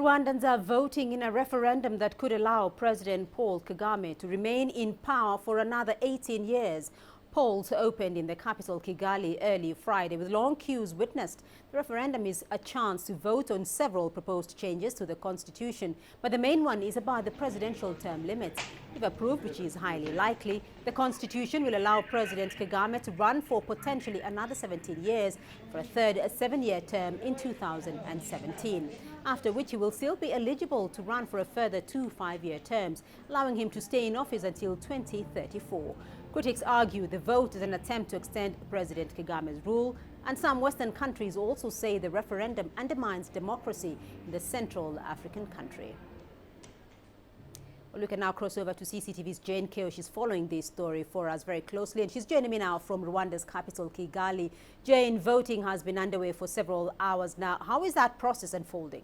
Rwandans are voting in a referendum that could allow President Paul Kagame to remain in power for another 18 years. Polls opened in the capital Kigali early Friday with long queues witnessed. The referendum is a chance to vote on several proposed changes to the constitution, but the main one is about the presidential term limits. If approved, which is highly likely, the constitution will allow President Kagame to run for potentially another 17 years for a third 7-year term in 2017, after which he will still be eligible to run for a further 2 5-year terms, allowing him to stay in office until 2034. Critics argue the vote is an attempt to extend President Kagame's rule, and some Western countries also say the referendum undermines democracy in the Central African country. Well, we can now cross over to CCTV's Jane Keo. She's following this story for us very closely, and she's joining me now from Rwanda's capital, Kigali. Jane, voting has been underway for several hours now. How is that process unfolding?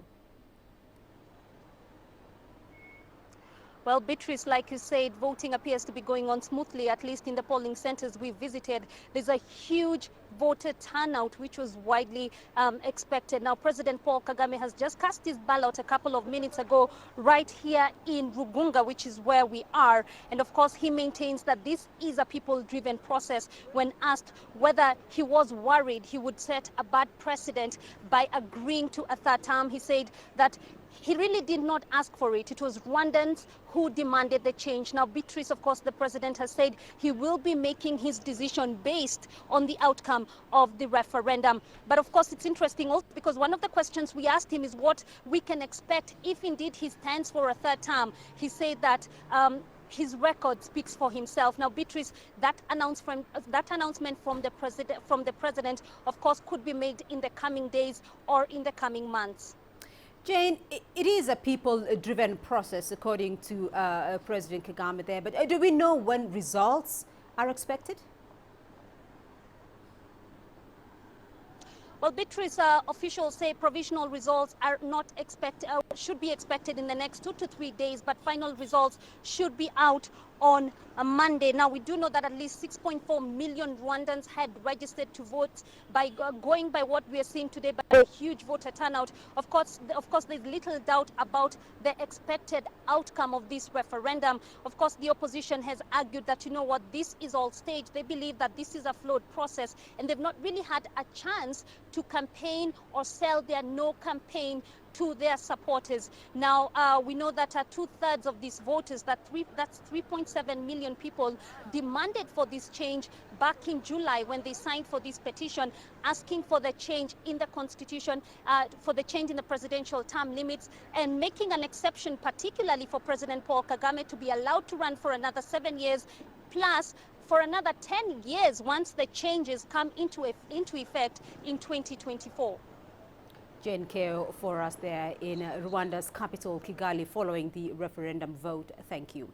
Well, Beatrice, like you said, voting appears to be going on smoothly, at least in the polling centers we visited. There's a huge voter turnout, which was widely expected. Now, President Paul Kagame has just cast his ballot a couple of minutes ago right here in Rugunga, which is where we are. And of course, he maintains that this is a people-driven process. When asked whether he was worried he would set a bad precedent by agreeing to a third term, he said that he really did not ask for it. It was Rwandans who demanded the change. Now, Beatrice, of course, the president has said he will be making his decision based on the outcome of the referendum. But of course, it's interesting also because one of the questions we asked him is what we can expect if indeed he stands for a third term. He said that his record speaks for himself. Now, Beatrice, that announcement from the president, of course, could be made in the coming days or in the coming months. Jane, it is a people-driven process, according to President Kagame there, but do we know when results are expected? Well, Beatrice, officials say provisional results are not expected, should be expected in the next 2 to 3 days, but final results should be out on a Monday. Now, we do know that at least 6.4 million Rwandans had registered to vote by going by what we are seeing today, by a huge voter turnout. Of course, there's little doubt about the expected outcome of this referendum. Of course, the opposition has argued that, you know what, this is all staged. They believe that this is a flawed process, and they've not really had a chance to campaign or sell their no campaign to their supporters. Now, we know that 2/3 of these voters, that's 3.7 million people, demanded for this change back in July when they signed for this petition, asking for the change in the constitution, for the change in the presidential term limits, and making an exception particularly for President Paul Kagame to be allowed to run for another 7 years, plus for another 10 years once the changes come into effect in 2024. Jane Keo for us there in Rwanda's capital, Kigali, following the referendum vote. Thank you.